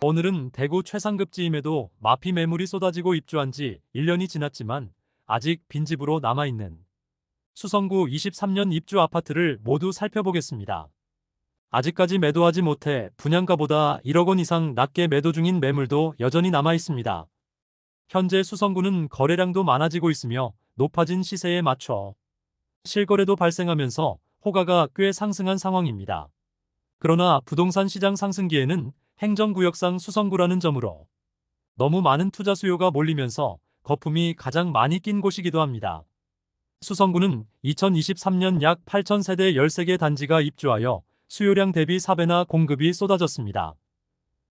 오늘은 대구 최상급지임에도 마피 매물이 쏟아지고 입주한 지 1년이 지났지만 아직 빈집으로 남아있는 수성구 23년 입주 아파트를 모두 살펴보겠습니다. 아직까지 매도하지 못해 분양가보다 1억 원 이상 낮게 매도 중인 매물도 여전히 남아있습니다. 현재 수성구는 거래량도 많아지고 있으며 높아진 시세에 맞춰 실거래도 발생하면서 호가가 꽤 상승한 상황입니다. 그러나 부동산 시장 상승기에는 행정구역상 수성구라는 점으로 너무 많은 투자 수요가 몰리면서 거품이 가장 많이 낀 곳이기도 합니다. 수성구는 2023년 약 8,000세대 13개 단지가 입주하여 수요량 대비 4배나 공급이 쏟아졌습니다.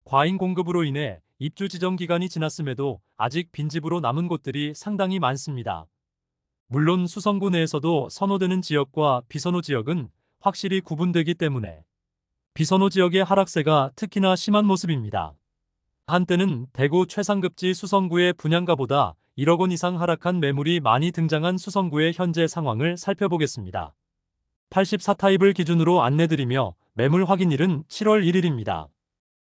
과잉 공급으로 인해 입주 지정 기간이 지났음에도 아직 빈집으로 남은 곳들이 상당히 많습니다. 물론 수성구 내에서도 선호되는 지역과 비선호 지역은 확실히 구분되기 때문에 비선호 지역의 하락세가 특히나 심한 모습입니다. 한때는 대구 최상급지 수성구의 분양가보다 1억 원 이상 하락한 매물이 많이 등장한 수성구의 현재 상황을 살펴보겠습니다. 84타입을 기준으로 안내드리며 매물 확인일은 7월 1일입니다.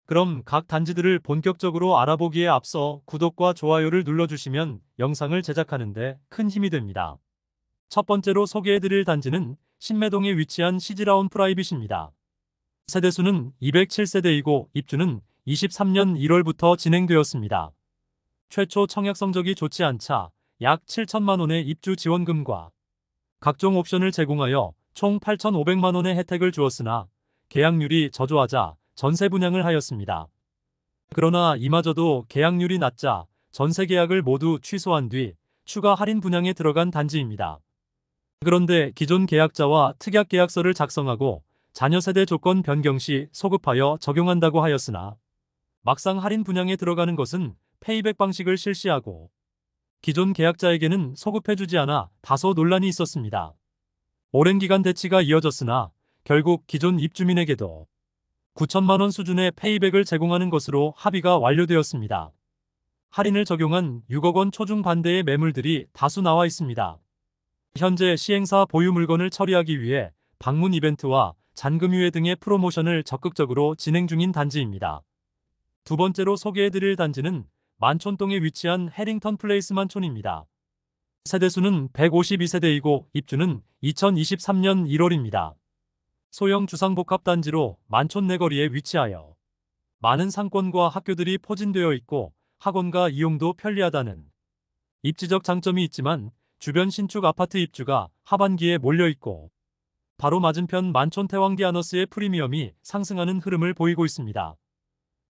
그럼 각 단지들을 본격적으로 알아보기에 앞서 구독과 좋아요를 눌러주시면 영상을 제작하는데 큰 힘이 됩니다. 첫 번째로 소개해드릴 단지는 신매동에 위치한 시즈라운 프라이빗입니다. 세대수는 207세대이고 입주는 23년 1월부터 진행되었습니다. 최초 청약 성적이 좋지 않자 약 7천만 원의 입주 지원금과 각종 옵션을 제공하여 총 8,500만 원의 혜택을 주었으나 계약률이 저조하자 전세 분양을 하였습니다. 그러나 이마저도 계약률이 낮자 전세 계약을 모두 취소한 뒤 추가 할인 분양에 들어간 단지입니다. 그런데 기존 계약자와 특약 계약서를 작성하고 자녀 세대 조건 변경 시 소급하여 적용한다고 하였으나 막상 할인 분양에 들어가는 것은 페이백 방식을 실시하고 기존 계약자에게는 소급해주지 않아 다소 논란이 있었습니다. 오랜 기간 대치가 이어졌으나 결국 기존 입주민에게도 9천만 원 수준의 페이백을 제공하는 것으로 합의가 완료되었습니다. 할인을 적용한 6억 원 초중 반대의 매물들이 다수 나와 있습니다. 현재 시행사 보유 물건을 처리하기 위해 방문 이벤트와 잔금유예 등의 프로모션을 적극적으로 진행 중인 단지입니다. 두 번째로 소개해드릴 단지는 만촌동에 위치한 해링턴 플레이스 만촌입니다. 세대수는 152세대이고 입주는 2023년 1월입니다. 소형 주상복합단지로 만촌 내거리에 위치하여 많은 상권과 학교들이 포진되어 있고 학원가 이용도 편리하다는 입지적 장점이 있지만 주변 신축 아파트 입주가 하반기에 몰려있고 바로 맞은편 만촌 태왕디 아너스의 프리미엄이 상승하는 흐름을 보이고 있습니다.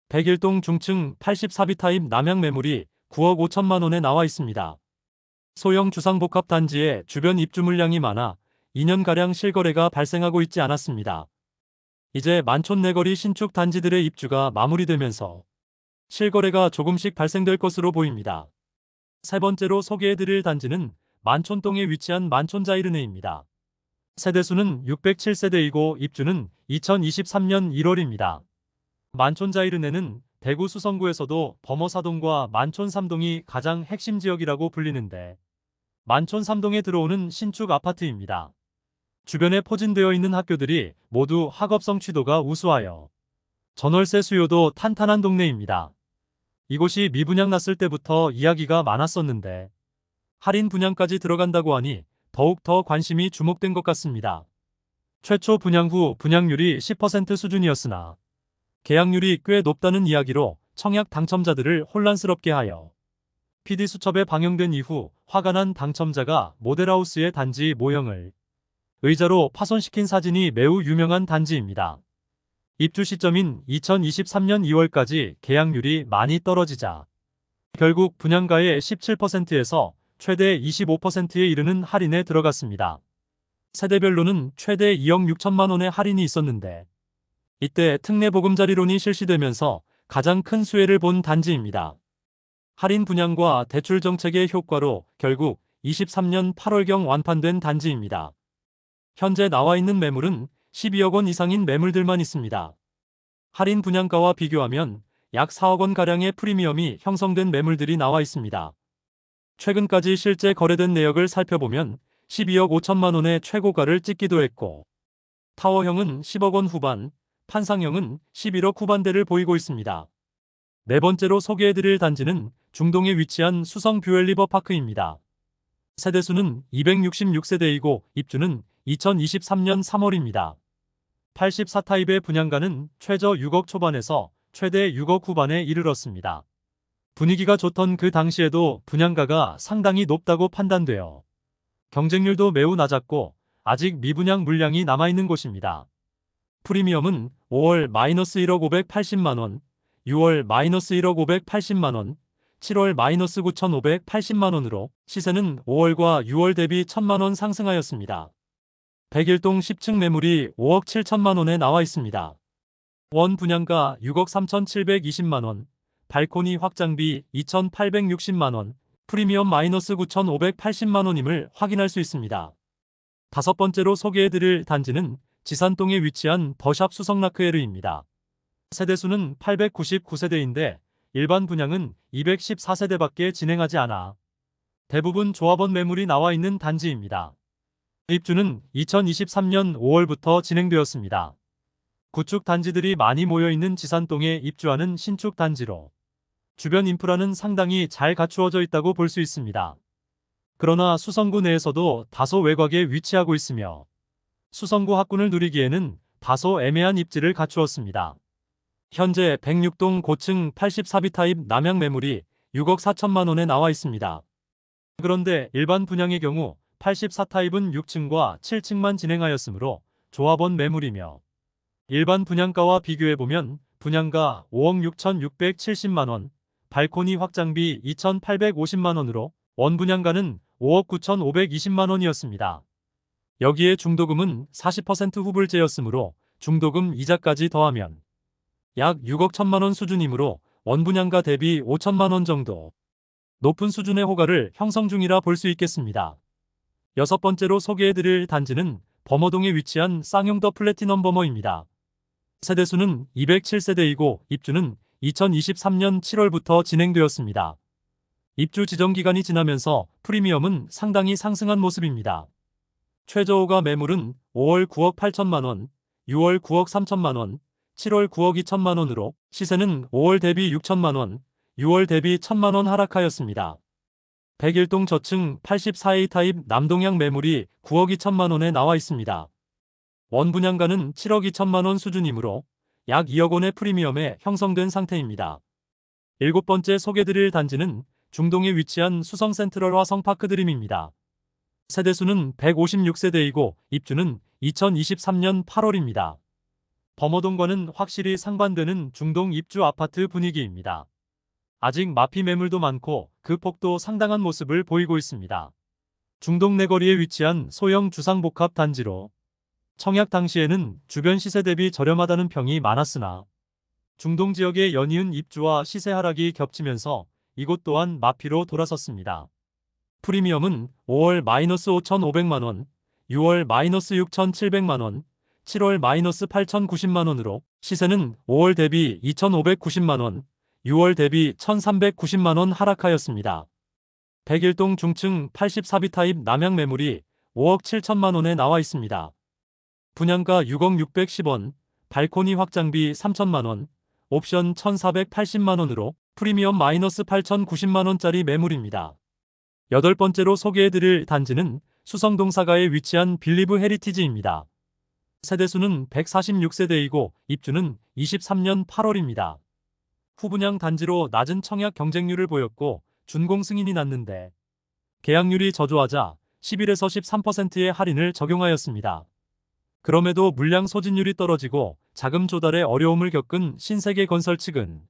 101동 중층 84비 타입 남향 매물이 9억 5천만 원에 나와 있습니다. 소형 주상복합 단지에 주변 입주 물량이 많아 2년가량 실거래가 발생하고 있지 않았습니다. 이제 만촌 내거리 신축 단지들의 입주가 마무리되면서 실거래가 조금씩 발생될 것으로 보입니다. 세 번째로 소개해드릴 단지는 만촌동에 위치한 만촌자이르네입니다. 세대수는 607세대이고 입주는 2023년 1월입니다. 만촌자이르네는 대구 수성구에서도 범어사동과 만촌 3동이 가장 핵심 지역이라고 불리는데 만촌 3동에 들어오는 신축 아파트입니다. 주변에 포진되어 있는 학교들이 모두 학업성 취도가 우수하여 전월세 수요도 탄탄한 동네입니다. 이곳이 미분양 났을 때부터 이야기가 많았었는데 할인 분양까지 들어간다고 하니 더욱 더 관심이 주목된 것 같습니다. 최초 분양 후 분양률이 10% 수준이었으나 계약률이 꽤 높다는 이야기로 청약 당첨자들을 혼란스럽게 하여 PD수첩에 방영된 이후 화가 난 당첨자가 모델하우스의 단지 모형을 의자로 파손시킨 사진이 매우 유명한 단지입니다. 입주 시점인 2023년 2월까지 계약률이 많이 떨어지자 결국 분양가의 17%에서 최대 25%에 이르는 할인에 들어갔습니다. 세대별로는 최대 2억 6천만 원의 할인이 있었는데 이때 특례보금자리론이 실시되면서 가장 큰 수혜를 본 단지입니다. 할인 분양과 대출 정책의 효과로 결국 23년 8월경 완판된 단지입니다. 현재 나와 있는 매물은 12억 원 이상인 매물들만 있습니다. 할인 분양가와 비교하면 약 4억 원가량의 프리미엄이 형성된 매물들이 나와 있습니다. 최근까지 실제 거래된 내역을 살펴보면 12억 5천만 원의 최고가를 찍기도 했고 타워형은 10억 원 후반, 판상형은 11억 후반대를 보이고 있습니다. 네 번째로 소개해드릴 단지는 중동에 위치한 수성 뷰엘리버파크입니다. 세대수는 266세대이고 입주는 2023년 3월입니다. 84타입의 분양가는 최저 6억 초반에서 최대 6억 후반에 이르렀습니다. 분위기가 좋던 그 당시에도 분양가가 상당히 높다고 판단되어 경쟁률도 매우 낮았고 아직 미분양 물량이 남아있는 곳입니다. 프리미엄은 5월 -1억 580만원, 6월 -1억 580만원, 7월 -9,580만원으로 시세는 5월과 6월 대비 1,000만원 상승하였습니다. 101동 10층 매물이 5억 7천만원에 나와 있습니다. 원 분양가 6억 3,720만원, 발코니 확장비 2,860만원, 프리미엄 -9,580만원임을 확인할 수 있습니다. 다섯 번째로 소개해드릴 단지는 지산동에 위치한 더샵 수성라크에르입니다. 세대수는 899세대인데 일반 분양은 214세대밖에 진행하지 않아 대부분 조합원 매물이 나와 있는 단지입니다. 입주는 2023년 5월부터 진행되었습니다. 구축 단지들이 많이 모여있는 지산동에 입주하는 신축 단지로 주변 인프라는 상당히 잘 갖추어져 있다고 볼 수 있습니다. 그러나 수성구 내에서도 다소 외곽에 위치하고 있으며 수성구 학군을 누리기에는 다소 애매한 입지를 갖추었습니다. 현재 106동 고층 84비 타입 남향 매물이 6억 4천만원에 나와 있습니다. 그런데 일반 분양의 경우 84타입은 6층과 7층만 진행하였으므로 조합원 매물이며 일반 분양가와 비교해보면 분양가 5억 6,670만원, 발코니 확장비 2,850만원으로 원 분양가는 5억 9,520만원이었습니다. 여기에 중도금은 40% 후불제였으므로 중도금 이자까지 더하면 약 6억 1천만원 수준이므로 원 분양가 대비 5천만원 정도 높은 수준의 호가를 형성 중이라 볼 수 있겠습니다. 여섯 번째로 소개해드릴 단지는 범어동에 위치한 쌍용 더 플래티넘 범어입니다. 세대수는 207세대이고 입주는 2023년 7월부터 진행되었습니다. 입주 지정 기간이 지나면서 프리미엄은 상당히 상승한 모습입니다. 최저호가 매물은 5월 9억 8천만원, 6월 9억 3천만원, 7월 9억 2천만원으로 시세는 5월 대비 6천만원, 6월 대비 1천만원 하락하였습니다. 101동 저층 84A 타입 남동향 매물이 9억 2천만원에 나와 있습니다. 원 분양가는 7억 2천만원 수준이므로 약 2억 원의 프리미엄에 형성된 상태입니다. 일곱 번째 소개드릴 단지는 중동에 위치한 수성 센트럴 화성파크 드림입니다. 세대수는 156세대이고 입주는 2023년 8월입니다. 범어동과는 확실히 상반되는 중동 입주 아파트 분위기입니다. 아직 마피 매물도 많고 그 폭도 상당한 모습을 보이고 있습니다. 중동 내거리에 위치한 소형 주상복합 단지로 청약 당시에는 주변 시세 대비 저렴하다는 평이 많았으나 중동 지역의 연이은 입주와 시세 하락이 겹치면서 이곳 또한 마피로 돌아섰습니다. 프리미엄은 5월 -5,500만원, 6월 -6,700만원, 7월 -8,090만원으로 시세는 5월 대비 2,590만원, 6월 대비 1,390만원 하락하였습니다. 101동 중층 84비 타입 남향 매물이 5억 7천만원에 나와 있습니다. 분양가 6억 610원, 발코니 확장비 3천만원, 옵션 1,480만원으로 프리미엄 -8,090만원짜리 매물입니다. 여덟 번째로 소개해드릴 단지는 수성동 사가에 위치한 빌리브 헤리티지입니다. 세대수는 146세대이고 입주는 23년 8월입니다. 후분양 단지로 낮은 청약 경쟁률을 보였고 준공 승인이 났는데 계약률이 저조하자 11에서 13%의 할인을 적용하였습니다. 그럼에도 물량 소진율이 떨어지고 자금 조달에 어려움을 겪은 신세계건설 측은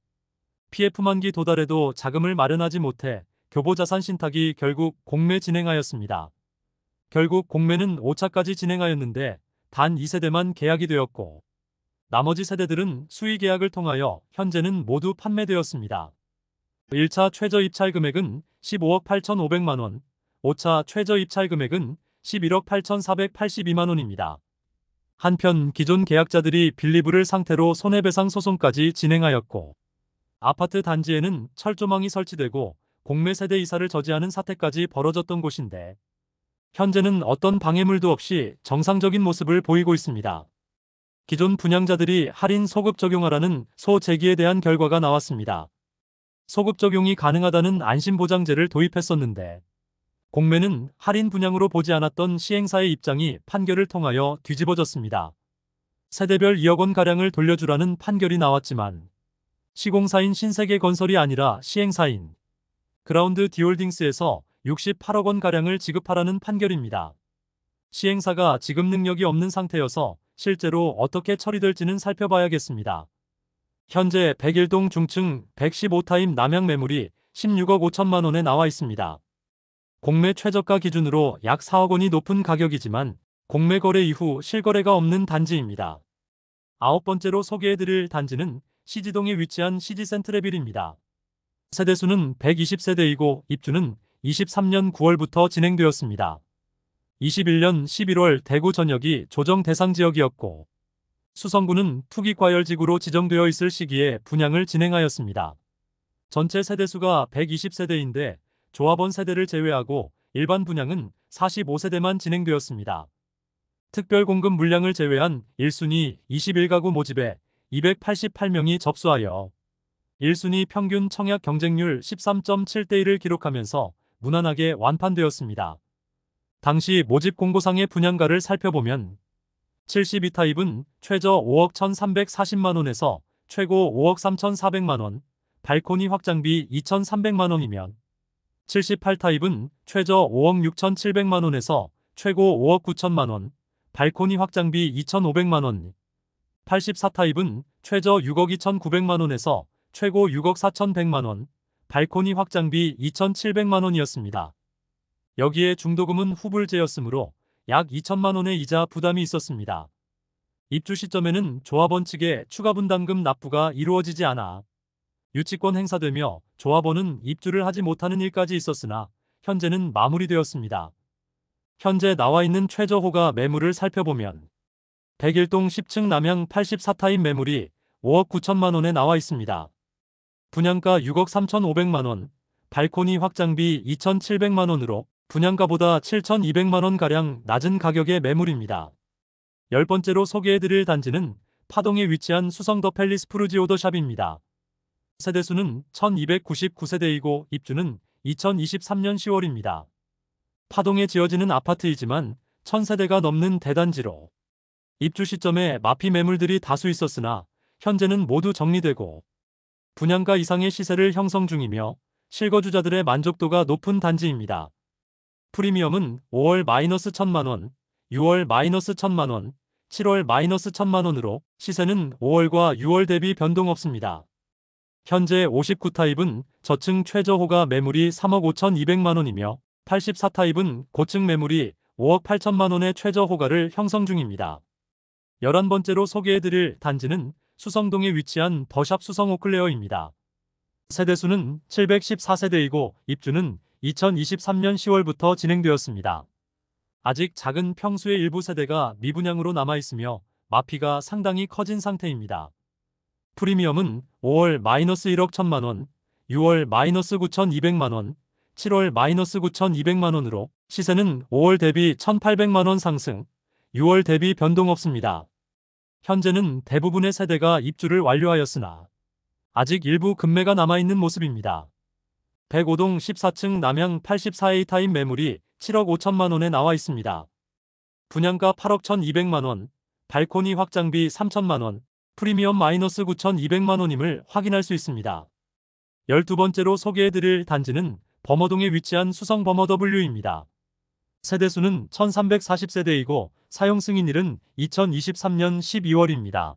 PF 만기 도달에도 자금을 마련하지 못해 교보자산 신탁이 결국 공매 진행하였습니다. 결국 공매는 5차까지 진행하였는데 단 2세대만 계약이 되었고 나머지 세대들은 수의 계약을 통하여 현재는 모두 판매되었습니다. 1차 최저 입찰 금액은 15억 8,500만원, 5차 최저 입찰 금액은 11억 8,482만원입니다. 한편 기존 계약자들이 빌리브를 상태로 손해배상 소송까지 진행하였고 아파트 단지에는 철조망이 설치되고 공매 세대 이사를 저지하는 사태까지 벌어졌던 곳인데 현재는 어떤 방해물도 없이 정상적인 모습을 보이고 있습니다. 기존 분양자들이 할인 소급 적용하라는 소제기에 대한 결과가 나왔습니다. 소급 적용이 가능하다는 안심보장제를 도입했었는데 공매는 할인 분양으로 보지 않았던 시행사의 입장이 판결을 통하여 뒤집어졌습니다. 세대별 2억 원가량을 돌려주라는 판결이 나왔지만 시공사인 신세계건설이 아니라 시행사인 그라운드 디홀딩스에서 68억 원가량을 지급하라는 판결입니다. 시행사가 지급 능력이 없는 상태여서 실제로 어떻게 처리될지는 살펴봐야겠습니다. 현재 101동 중층 115타입 남양 매물이 16억 5천만 원에 나와 있습니다. 공매 최저가 기준으로 약 4억 원이 높은 가격이지만 공매 거래 이후 실거래가 없는 단지입니다. 아홉 번째로 소개해드릴 단지는 시지동에 위치한 시지센트레빌입니다. 세대수는 120세대이고 입주는 23년 9월부터 진행되었습니다. 21년 11월 대구 전역이 조정 대상 지역이었고 수성구는 투기과열지구로 지정되어 있을 시기에 분양을 진행하였습니다. 전체 세대수가 120세대인데 조합원 세대를 제외하고 일반 분양은 45세대만 진행되었습니다. 특별 공급 물량을 제외한 1순위 21가구 모집에 288명이 접수하여 1순위 평균 청약 경쟁률 13.7대1을 기록하면서 무난하게 완판되었습니다. 당시 모집 공고상의 분양가를 살펴보면 72타입은 최저 5억 1,340만원에서 최고 5억 3,400만원, 발코니 확장비 2,300만원이면 78타입은 최저 5억 6,700만원에서 최고 5억 9천만원, 발코니 확장비 2,500만원, 84타입은 최저 6억 2,900만원에서 최고 6억 4,100만원, 발코니 확장비 2,700만원이었습니다. 여기에 중도금은 후불제였으므로 약 2천만원의 이자 부담이 있었습니다. 입주 시점에는 조합원 측에 추가 분담금 납부가 이루어지지 않아 유치권 행사되며 조합원은 입주를 하지 못하는 일까지 있었으나 현재는 마무리되었습니다. 현재 나와 있는 최저호가 매물을 살펴보면 101동 10층 남양 84타입 매물이 5억 9천만원에 나와 있습니다. 분양가 6억 3,500만원, 발코니 확장비 2,700만원으로 분양가보다 7,200만원가량 낮은 가격의 매물입니다. 10번째로 소개해드릴 단지는 파동에 위치한 수성 더 팰리스 푸르지오더샵입니다. 세대수는 1299세대이고 입주는 2023년 10월입니다. 파동에 지어지는 아파트이지만 1000세대가 넘는 대단지로 입주 시점에 마피 매물들이 다수 있었으나 현재는 모두 정리되고 분양가 이상의 시세를 형성 중이며 실거주자들의 만족도가 높은 단지입니다. 프리미엄은 5월 -1,000만원, 6월 -1,000만원, 7월 -1,000만원으로 시세는 5월과 6월 대비 변동 없습니다. 현재 59타입은 저층 최저호가 매물이 3억 5,200만원이며 84타입은 고층 매물이 5억 8천만원의 최저호가를 형성 중입니다. 11번째로 소개해드릴 단지는 수성동에 위치한 더샵 수성 오클레어입니다. 세대수는 714세대이고 입주는 2023년 10월부터 진행되었습니다. 아직 작은 평수의 일부 세대가 미분양으로 남아있으며 마피가 상당히 커진 상태입니다. 프리미엄은 5월 -1억 1천만원, 6월 -9,200만원, 7월 -9,200만원으로 시세는 5월 대비 1,800만원 상승, 6월 대비 변동 없습니다. 현재는 대부분의 세대가 입주를 완료하였으나 아직 일부 급매가 남아있는 모습입니다. 105동 14층 남양 84A 타입 매물이 7억 5천만원에 나와 있습니다. 분양가 8억 1,200만원, 발코니 확장비 3천만원, 프리미엄 -9,200만원임을 확인할 수 있습니다. 12번째로 소개해드릴 단지는 범어동에 위치한 수성 범어 W입니다. 세대수는 1340세대이고 사용 승인일은 2023년 12월입니다.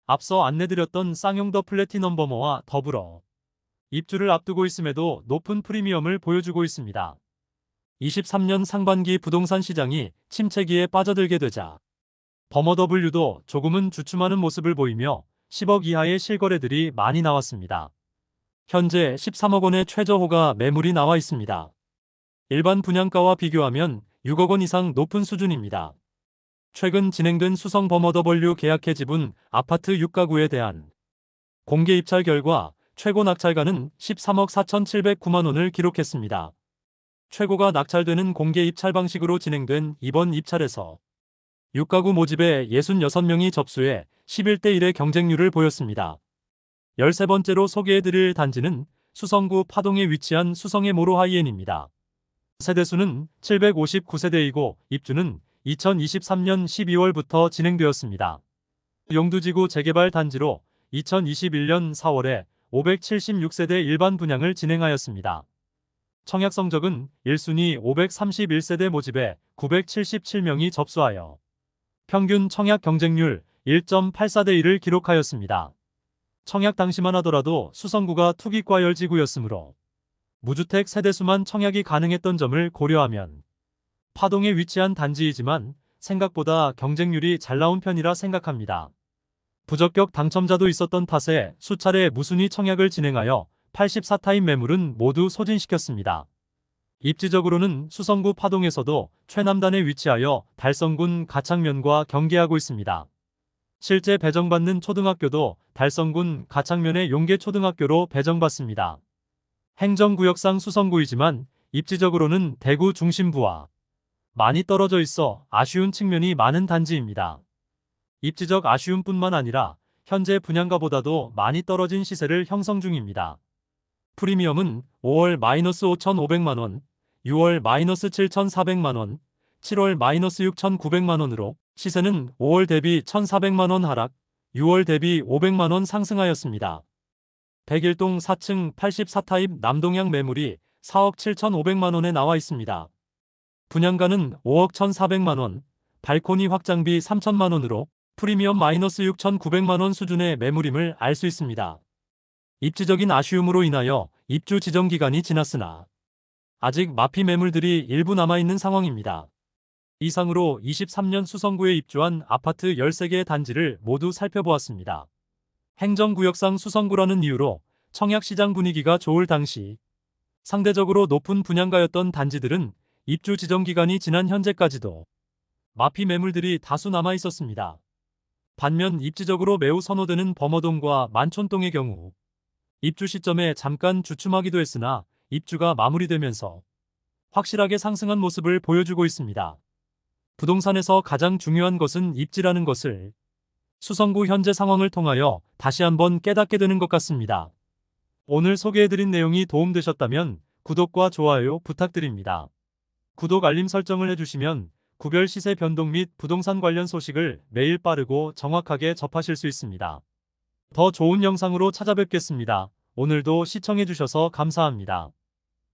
앞서 안내드렸던 쌍용 더 플래티넘 범어와 더불어 입주를 앞두고 있음에도 높은 프리미엄을 보여주고 있습니다. 23년 상반기 부동산 시장이 침체기에 빠져들게 되자 범어 W도 조금은 주춤하는 모습을 보이며 10억 이하의 실거래들이 많이 나왔습니다. 현재 13억 원의 최저호가 매물이 나와 있습니다. 일반 분양가와 비교하면 6억 원 이상 높은 수준입니다. 최근 진행된 수성 범어 W 계약해 지분 아파트 6가구에 대한 공개 입찰 결과 최고 낙찰가는 13억 4,709만 원을 기록했습니다. 최고가 낙찰되는 공개 입찰 방식으로 진행된 이번 입찰에서 6가구 모집에 66명이 접수해 11대 1의 경쟁률을 보였습니다. 13번째로 소개해드릴 단지는 수성구 파동에 위치한 수성의 모로하이엔입니다. 세대수는 759세대이고 입주는 2023년 12월부터 진행되었습니다. 용두지구 재개발 단지로 2021년 4월에 576세대 일반 분양을 진행하였습니다. 청약 성적은 1순위 531세대 모집에 977명이 접수하여 평균 청약 경쟁률 1.84대 1을 기록하였습니다. 청약 당시만 하더라도 수성구가 투기과열지구였으므로 무주택 세대수만 청약이 가능했던 점을 고려하면 파동에 위치한 단지이지만 생각보다 경쟁률이 잘 나온 편이라 생각합니다. 부적격 당첨자도 있었던 탓에 수차례 무순위 청약을 진행하여 84타입 매물은 모두 소진시켰습니다. 입지적으로는 수성구 파동에서도 최남단에 위치하여 달성군 가창면과 경계하고 있습니다. 실제 배정받는 초등학교도 달성군 가창면의 용계초등학교로 배정받습니다. 행정구역상 수성구이지만 입지적으로는 대구 중심부와 많이 떨어져 있어 아쉬운 측면이 많은 단지입니다. 입지적 아쉬움뿐만 아니라 현재 분양가보다도 많이 떨어진 시세를 형성 중입니다. 프리미엄은 5월 -5,500만원, 6월 -7,400만원, 7월 -6,900만원으로 시세는 5월 대비 1,400만원 하락, 6월 대비 500만원 상승하였습니다. 101동 4층 84타입 남동향 매물이 4억 7,500만원에 나와 있습니다. 분양가는 5억 1,400만원, 발코니 확장비 3천만원으로 프리미엄 -6,900만원 수준의 매물임을 알 수 있습니다. 입지적인 아쉬움으로 인하여 입주 지정 기간이 지났으나 아직 마피 매물들이 일부 남아있는 상황입니다. 이상으로 23년 수성구에 입주한 아파트 13개의 단지를 모두 살펴보았습니다. 행정구역상 수성구라는 이유로 청약시장 분위기가 좋을 당시 상대적으로 높은 분양가였던 단지들은 입주 지정 기간이 지난 현재까지도 마피 매물들이 다수 남아 있었습니다. 반면 입지적으로 매우 선호되는 범어동과 만촌동의 경우 입주 시점에 잠깐 주춤하기도 했으나 입주가 마무리되면서 확실하게 상승한 모습을 보여주고 있습니다. 부동산에서 가장 중요한 것은 입지라는 것을 수성구 현재 상황을 통하여 다시 한번 깨닫게 되는 것 같습니다. 오늘 소개해드린 내용이 도움되셨다면 구독과 좋아요 부탁드립니다. 구독 알림 설정을 해주시면 구별 시세 변동 및 부동산 관련 소식을 매일 빠르고 정확하게 접하실 수 있습니다. 더 좋은 영상으로 찾아뵙겠습니다. 오늘도 시청해주셔서 감사합니다.